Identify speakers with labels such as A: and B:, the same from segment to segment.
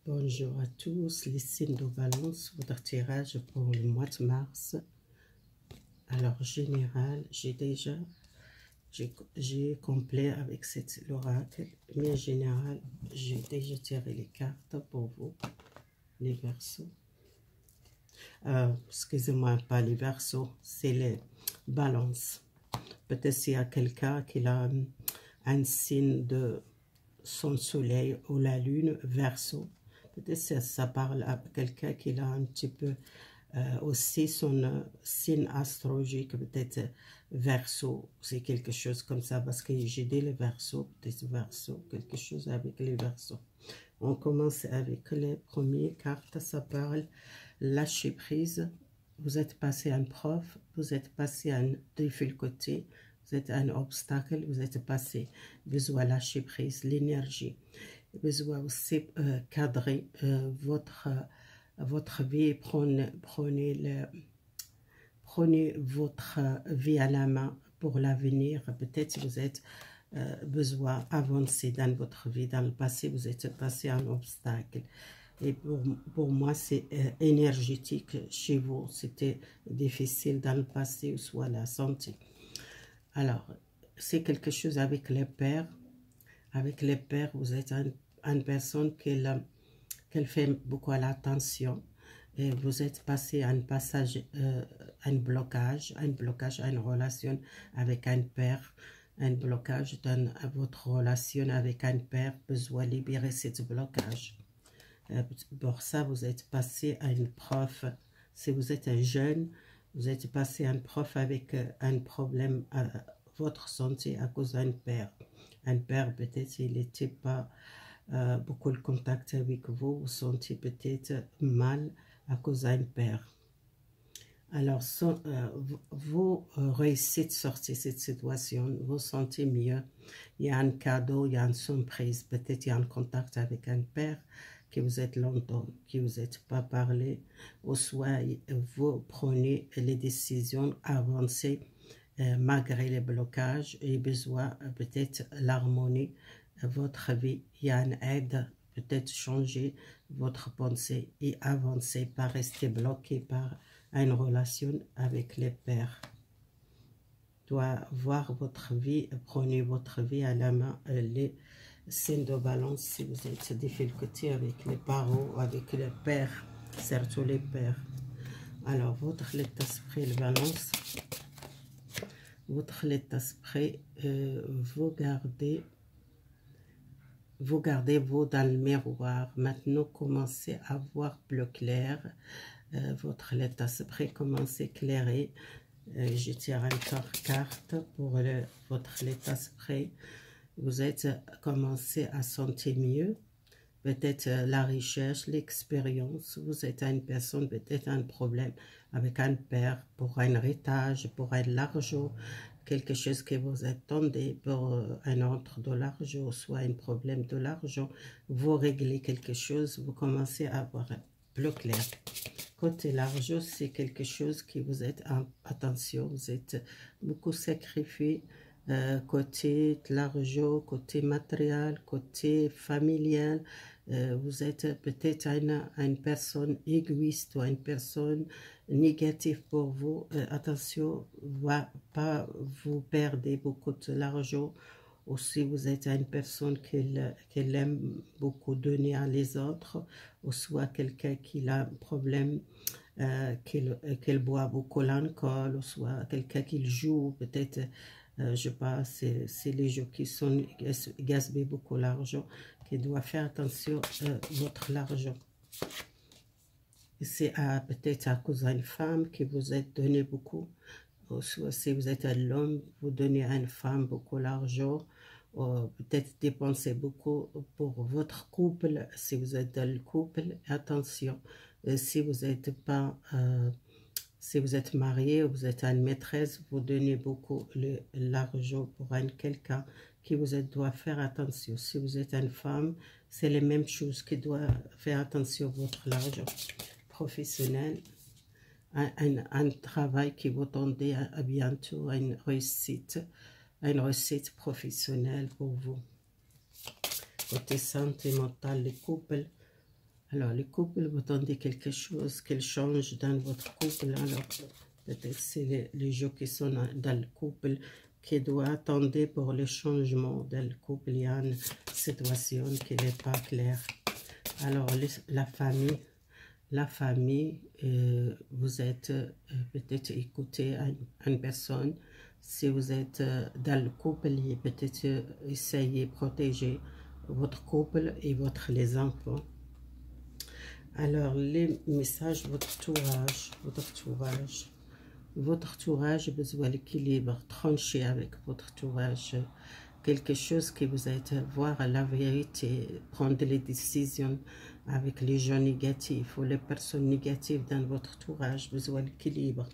A: Bonjour à tous, les signes de balance, votre tirage pour le mois de mars. Alors, général, j'ai complet avec l'oracle, mais général, j'ai déjà tiré les cartes pour vous, les Verseaux. Excusez-moi, pas les Verseaux, c'est les balances. Peut-être s'il y a quelqu'un qui a un signe de son soleil ou la lune Verseau. Peut-être ça parle à quelqu'un qui a un petit peu aussi son signe astrologique, peut-être Verseau, c'est quelque chose comme ça, parce que j'ai dit les Verseaux, peut-être Verseau, quelque chose avec les Verseaux. On commence avec les premières cartes, ça parle lâcher prise. Vous êtes passé un prof, vous êtes passé un difficulté, vous êtes un obstacle, vous êtes passé, besoin lâcher prise, l'énergie. Besoin aussi cadrer votre vie, prenez votre vie à la main pour l'avenir. Peut-être vous êtes besoin d'avancer dans votre vie. Dans le passé, vous êtes passé un obstacle. Et pour moi, c'est énergétique chez vous. C'était difficile dans le passé, ou soit la santé. Alors, c'est quelque chose avec les pères. Avec les pères, vous êtes une personne qu'elle fait beaucoup à l'attention. Et vous êtes passé à un passage, un blocage à une relation avec un père. Un blocage dans votre relation avec un père, besoin de libérer ce blocage. Pour ça, vous êtes passé à une prof. Si vous êtes un jeune, vous êtes passé à un prof avec un problème à votre santé à cause d'un père. Un père, peut-être, il n'était pas beaucoup de contact avec vous, vous sentez peut-être mal à cause d'un père. Alors, vous réussissez de sortir de cette situation, vous sentez mieux. Il y a un cadeau, il y a une surprise, peut-être il y a un contact avec un père que vous êtes longtemps, que vous n'êtes pas parlé, ou soit vous prenez les décisions avancées malgré les blocages et besoin peut-être l'harmonie votre vie. Il y a une aide, peut-être changer votre pensée et avancer, pas rester bloqué par une relation avec les pères. Doit voir votre vie, prenez votre vie à la main, les signes de balance si vous êtes en difficulté avec les parents, avec les pères, surtout les pères. Alors, votre état d'esprit, le balance, votre état d'esprit, vous gardez vous dans le miroir. Maintenant, commencez à voir plus clair. Votre état d'esprit commence à éclairer. Je tire encore carte pour votre état d'esprit. Vous êtes commencé à sentir mieux. Peut-être la recherche, l'expérience. Vous êtes une personne, peut-être un problème avec un père pour un héritage, pour un argent, quelque chose que vous attendez pour un autre de l'argent, soit un problème de l'argent. Vous réglez quelque chose, vous commencez à avoir plus clair. Côté l'argent, c'est quelque chose qui vous êtes en attention, vous êtes beaucoup sacrifié. Côté l'argent, côté matériel, côté familial, vous êtes peut-être une personne égoïste ou une personne négative pour vous. Attention, pas vous perdez beaucoup de l'argent. Aussi, vous êtes une personne qui aime beaucoup donner à les autres, ou soit quelqu'un qui a un problème, qu'il boit beaucoup l'alcool, ou soit quelqu'un qui joue, peut-être, je sais pas, c'est les jeux qui sont gaspillent beaucoup l'argent, qui doit faire attention à votre l'argent. C'est peut-être à cause d'une femme qui vous a donné beaucoup, ou soit si vous êtes un homme, vous donnez à une femme beaucoup d'argent, peut-être dépenser beaucoup pour votre couple, si vous êtes dans le couple, attention, si vous n'êtes pas, si vous êtes marié ou vous êtes une maîtresse, vous donnez beaucoup l'argent pour quelqu'un qui doit faire attention. Si vous êtes une femme, c'est les mêmes choses qui doit faire attention à votre argent professionnel. Un travail qui vous tendez à bientôt à une réussite professionnelle pour vous. Côté santé mentale, les couples, Alors, le couple, vous attendez quelque chose qu'il change dans votre couple. Alors, peut-être c'est les gens qui sont dans le couple qui doivent attendre pour le changement dans le couple. Il y a une situation qui n'est pas claire. Alors, la famille, vous êtes peut-être écouté à une personne. Si vous êtes dans le couple, peut-être essayez de protéger votre couple et les enfants. Alors, les messages, votre entourage, besoin d'équilibre, trancher avec votre entourage, quelque chose qui vous aide à voir la vérité, prendre les décisions avec les gens négatifs ou les personnes négatives dans votre entourage, besoin d'équilibre.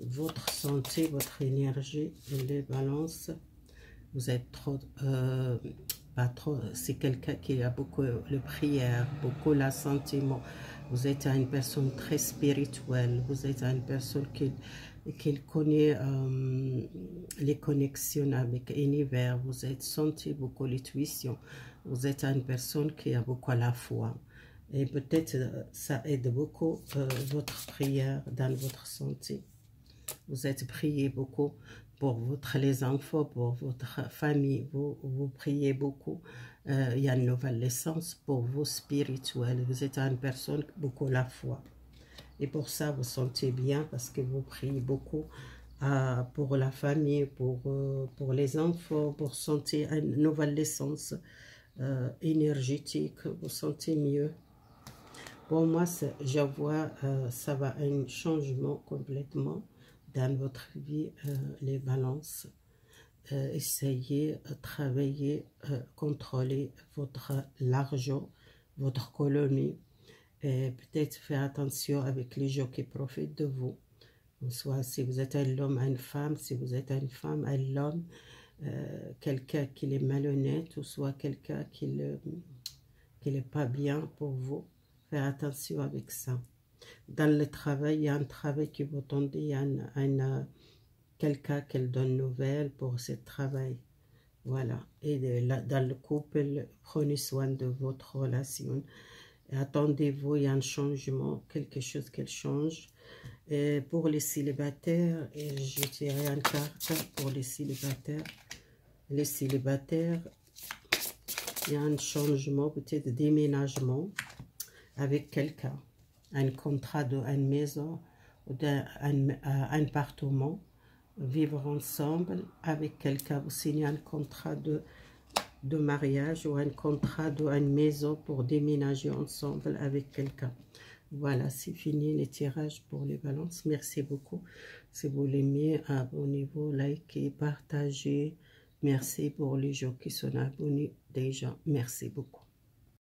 A: Votre santé, votre énergie, les balances, vous êtes trop... pas trop, c'est quelqu'un qui a beaucoup de prière, beaucoup le sentiment. Vous êtes une personne très spirituelle, vous êtes une personne qui connaît les connexions avec l'univers, vous êtes senti beaucoup l'intuition, vous êtes une personne qui a beaucoup la foi. Et peut-être ça aide beaucoup votre prière dans votre santé. Vous êtes prié beaucoup pour les enfants, pour votre famille, vous priez beaucoup. Il y a une nouvelle naissance pour vous spirituelle. Vous êtes une personne beaucoup la foi. Et pour ça, vous sentez bien parce que vous priez beaucoup pour la famille, pour les enfants, pour sentir une nouvelle naissance énergétique. Vous sentez mieux. Pour moi, je vois ça va un changement complètement dans votre vie, les balances. Essayez de travailler, contrôler votre l'argent, votre colonie. Peut-être faire attention avec les gens qui profitent de vous. Soit si vous êtes un homme, une femme, si vous êtes une femme, un homme, quelqu'un qui est malhonnête, ou soit quelqu'un qui n'est pas bien pour vous. Faire attention avec ça. Dans le travail, il y a un travail qui vous tend, il y a quelqu'un qui donne nouvelle pour ce travail. Voilà. Et dans le couple, prenez soin de votre relation. Attendez-vous, il y a un changement, quelque chose qui change. Et pour les célibataires, je dirais une carte pour les célibataires. Les célibataires, il y a un changement, peut-être déménagement avec quelqu'un. Un contrat d'une maison ou d'un appartement, vivre ensemble avec quelqu'un, vous signez un contrat de mariage ou un contrat d'une maison pour déménager ensemble avec quelqu'un. Voilà, c'est fini les tirages pour les balances. Merci beaucoup. Si vous l'aimez, abonnez-vous, likez, partagez. Merci pour les gens qui sont abonnés déjà. Merci beaucoup.